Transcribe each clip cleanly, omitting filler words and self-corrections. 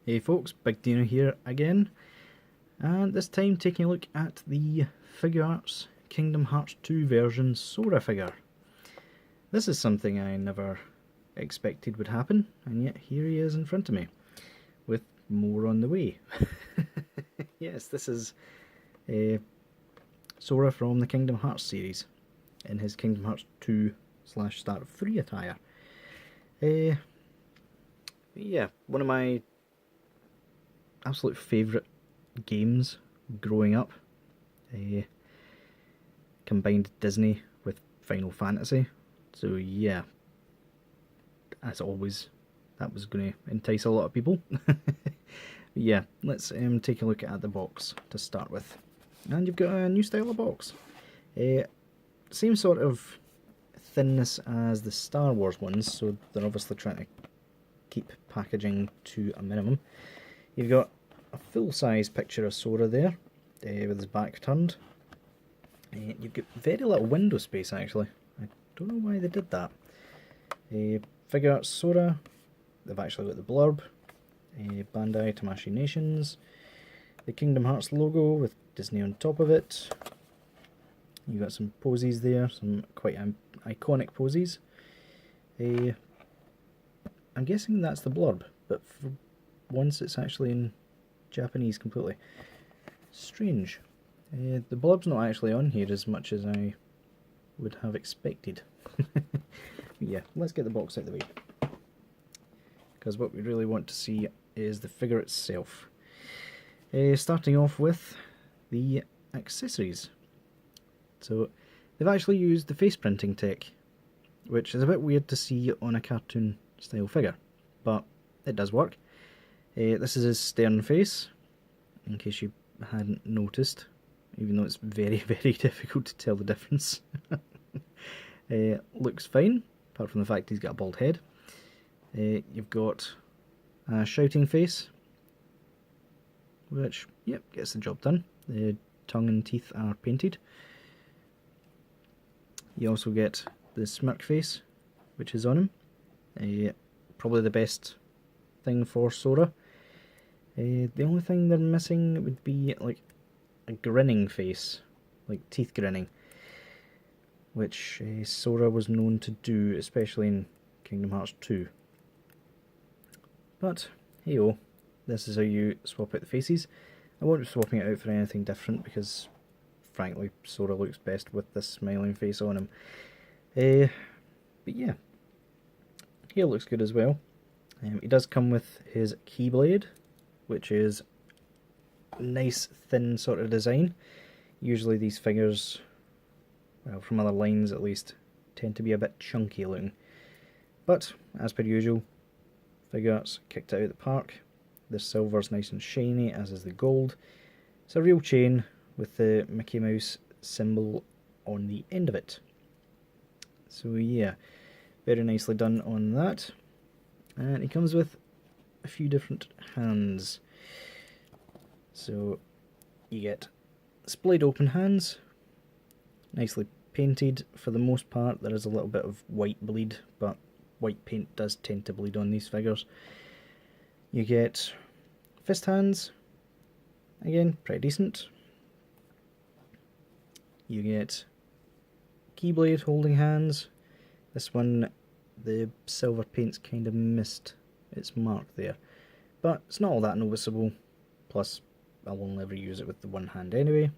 Hey folks, Big Deano here again, and this time taking a look at the Figuarts Kingdom Hearts 2 version Sora figure. This is something I never expected would happen, and yet here he is in front of me, with more on the way. Yes, this is Sora from the Kingdom Hearts series, in his Kingdom Hearts 2/Start 3 attire. Yeah, one of my absolute favourite games growing up. Combined Disney with Final Fantasy. So yeah, as always, that was going to entice a lot of people. Yeah, let's take a look at the box to start with. And you've got a new style of box. Same sort of thinness as the Star Wars ones, so they're obviously trying to keep packaging to a minimum. You've got a full-size picture of Sora there, with his back turned. You've got very little window space actually. I don't know why they did that. Figuarts Sora, they've actually got the blurb. Bandai Tamashii Nations. The Kingdom Hearts logo with Disney on top of it. You've got some poses there, some quite iconic poses. I'm guessing that's the blurb, but for once it's actually in Japanese completely. Strange. The blurb's not actually on here as much as I would have expected. Yeah, let's get the box out of the way, because what we really want to see is the figure itself. Starting off with the accessories. So they've actually used the face printing tech, which is a bit weird to see on a cartoon style figure, but it does work. This is his stern face, in case you hadn't noticed, even though it's very, very difficult to tell the difference. Looks fine, apart from the fact he's got a bald head. You've got a shouting face, which, yep, gets the job done. The tongue and teeth are painted. You also get the smirk face, which is on him. Probably the best thing for Sora. The only thing they're missing would be like a grinning face, like teeth grinning, which Sora was known to do, especially in Kingdom Hearts 2. But hey oh, this is how you swap out the faces. I won't be swapping it out for anything different because, frankly, Sora looks best with this smiling face on him. But yeah, here looks good as well. He does come with his Keyblade, which is a nice thin sort of design. Usually these figures, well, from other lines at least, tend to be a bit chunky looking. But, as per usual, Figuarts kicked it out of the park. The silver's nice and shiny, as is the gold. It's a real chain with the Mickey Mouse symbol on the end of it. So yeah, very nicely done on that. And it comes with a few different hands. So you get splayed open hands, nicely painted for the most part. There is a little bit of white bleed, but white paint does tend to bleed on these figures. You get fist hands, again pretty decent. You get Keyblade holding hands. This one, the silver paint's kind of missed its mark there, but it's not all that noticeable, plus I'll only ever use it with the one hand anyway.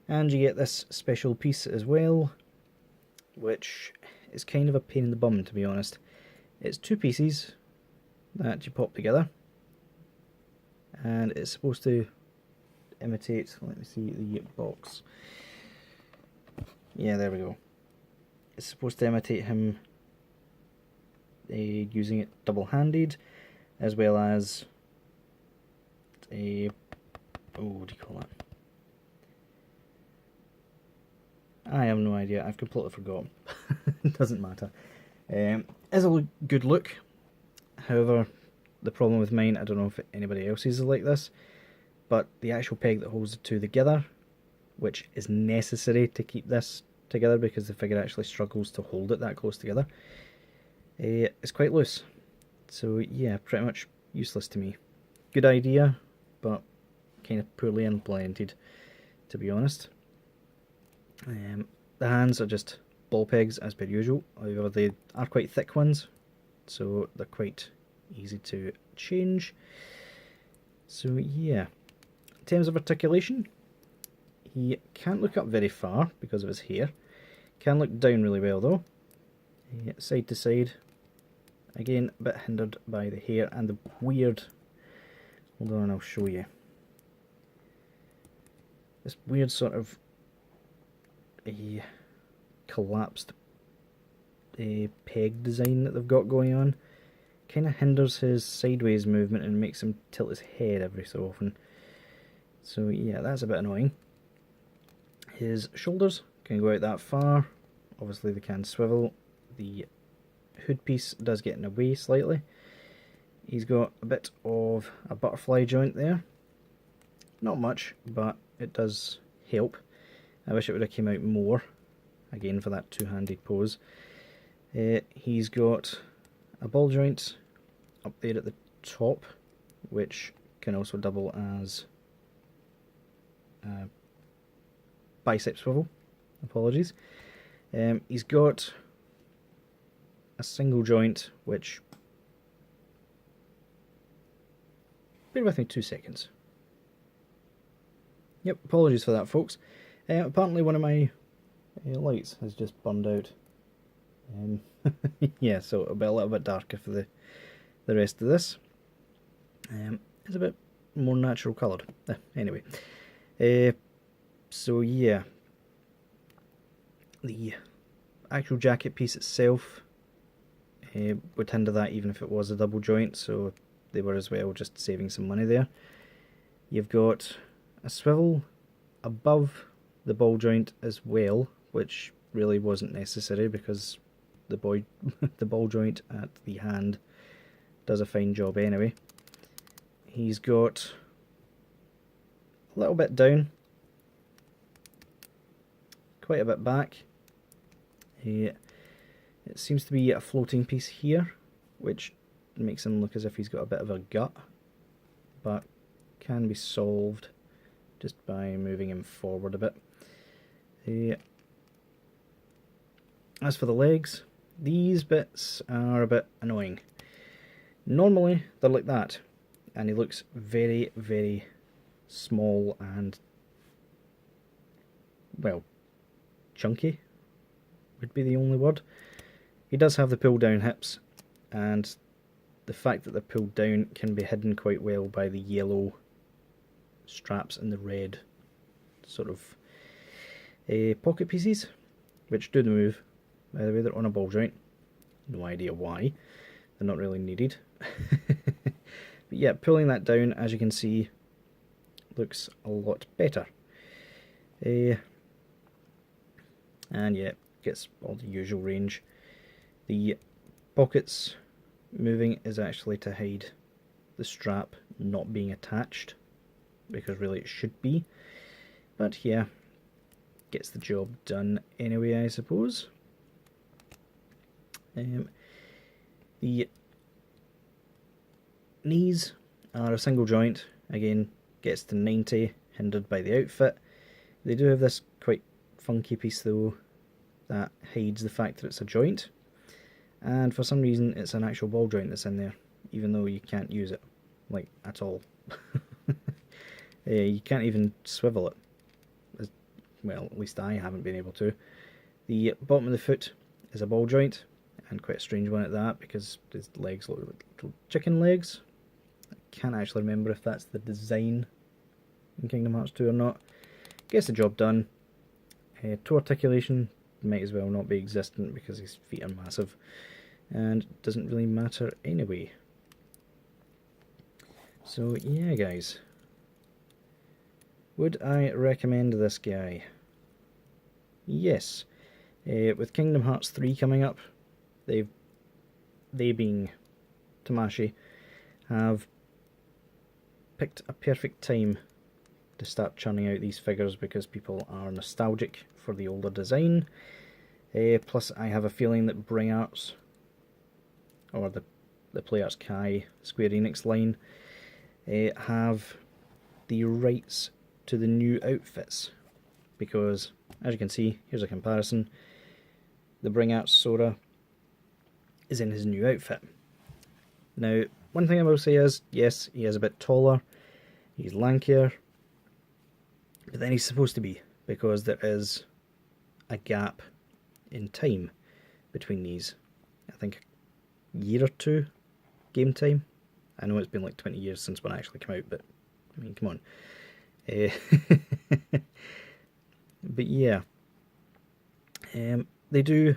And you get this special piece as well, which is kind of a pain in the bum, to be honest. It's two pieces that you pop together, and it's supposed to imitate, let me see the box. Yeah, there we go. It's supposed to imitate him using it double-handed, as well as a, oh, what do you call that? I have no idea, I've completely forgotten. It doesn't matter. It's a good look. However, the problem with mine, I don't know if anybody else's is like this, but the actual peg that holds the two together, which is necessary to keep this together because the figure actually struggles to hold it that close together, is quite loose. So yeah, pretty much useless to me. good idea, but kind of poorly implemented, to be honest. The hands are just ball pegs as per usual, however they are quite thick ones, so they're quite easy to change. So yeah, in terms of articulation, he can't look up very far because of his hair. Can look down really well though. Side to side. Again, a bit hindered by the hair and the weird... Hold on, I'll show you. This weird sort of a collapsed peg design that they've got going on. Kind of hinders his sideways movement and makes him tilt his head every so often. So yeah, that's a bit annoying. His shoulders can go out that far. Obviously they can swivel. The hood piece does get in the way slightly. He's got a bit of a butterfly joint there. Not much, but it does help. I wish it would have came out more, again for that two-handed pose. He's got a ball joint up there at the top, which can also double as a bicep swivel. Apologies. He's got a single joint, which... Bear with me 2 seconds. Yep, apologies for that, folks. Apparently one of my lights has just burned out. Yeah, so it'll be a little bit darker for the rest of this. It's a bit more natural coloured. Anyway. So yeah. The actual jacket piece itself would hinder that even if it was a double joint, so they were as well just saving some money there. You've got a swivel above the ball joint as well, which really wasn't necessary because the ball joint at the hand does a fine job anyway. He's got a little bit down, quite a bit back. It seems to be a floating piece here, which makes him look as if he's got a bit of a gut, but can be solved just by moving him forward a bit. As for the legs, these bits are a bit annoying. Normally they're like that, and he looks very, very small and, well, chunky would be the only word. He does have the pull down hips, and the fact that they're pulled down can be hidden quite well by the yellow straps and the red sort of pocket pieces, which do the move. By the way, they're on a ball joint. No idea why. They're not really needed. But yeah, pulling that down, as you can see, looks a lot better. And yeah, gets all the usual range. The pockets moving is actually to hide the strap not being attached, because really it should be. But yeah, gets the job done anyway, I suppose. The knees are a single joint, again gets to 90, hindered by the outfit. They do have this quite funky piece though that hides the fact that it's a joint, and for some reason it's an actual ball joint that's in there, even though you can't use it, like, at all. You can't even swivel it. Well, at least I haven't been able to. The bottom of the foot is a ball joint, and quite a strange one at that, because his legs look like little chicken legs. I can't actually remember if that's the design in Kingdom Hearts 2 or not. Gets the job done. Toe articulation might as well not be existent because his feet are massive, and doesn't really matter anyway. So yeah, guys. Would I recommend this guy? Yes. With Kingdom Hearts 3 coming up, they being Tamashii, have picked a perfect time to start churning out these figures because people are nostalgic for the older design. Plus I have a feeling that Bring Arts, or the Play Arts Kai Square Enix line, have the rights to the new outfits, because as you can see, here's a comparison. The Figuarts Sora is in his new outfit. Now, one thing I will say is, yes, he is a bit taller, he's lankier, but then he's supposed to be, because there is a gap in time between these. I think a year or two game time. I know it's been like 20 years since one actually came out, but I mean, come on. But yeah, they do,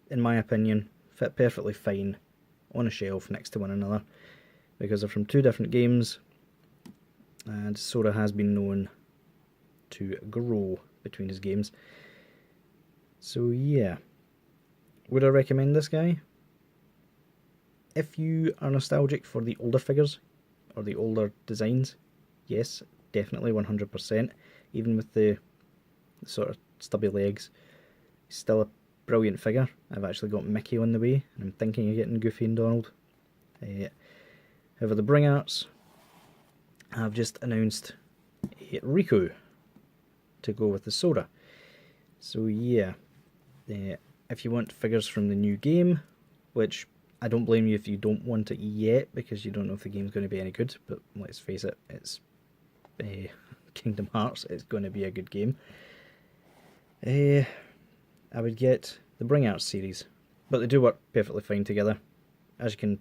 in my opinion, fit perfectly fine on a shelf next to one another, because they're from two different games, and Sora has been known to grow between his games. So yeah, would I recommend this guy? If you are nostalgic for the older figures, or the older designs, yes, definitely 100%, even with the sort of stubby legs. Still a brilliant figure. I've actually got Mickey on the way, and I'm thinking of getting Goofy and Donald. However, the Figuarts have just announced a Riku to go with the Sora. So yeah, if you want figures from the new game, which I don't blame you if you don't want it yet, because you don't know if the game's going to be any good, but let's face it, it's Kingdom Hearts, it's going to be a good game. I would get the Figuarts series, but they do work perfectly fine together. As you can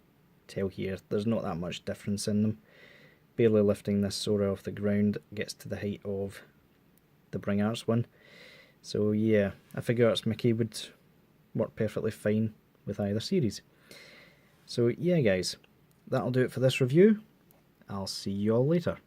tell here, there's not that much difference in them. Barely lifting this Sora off the ground gets to the height of the Figuarts one. So yeah, a Figuarts Mickey would work perfectly fine with either series. So yeah guys, that'll do it for this review. I'll see you all later.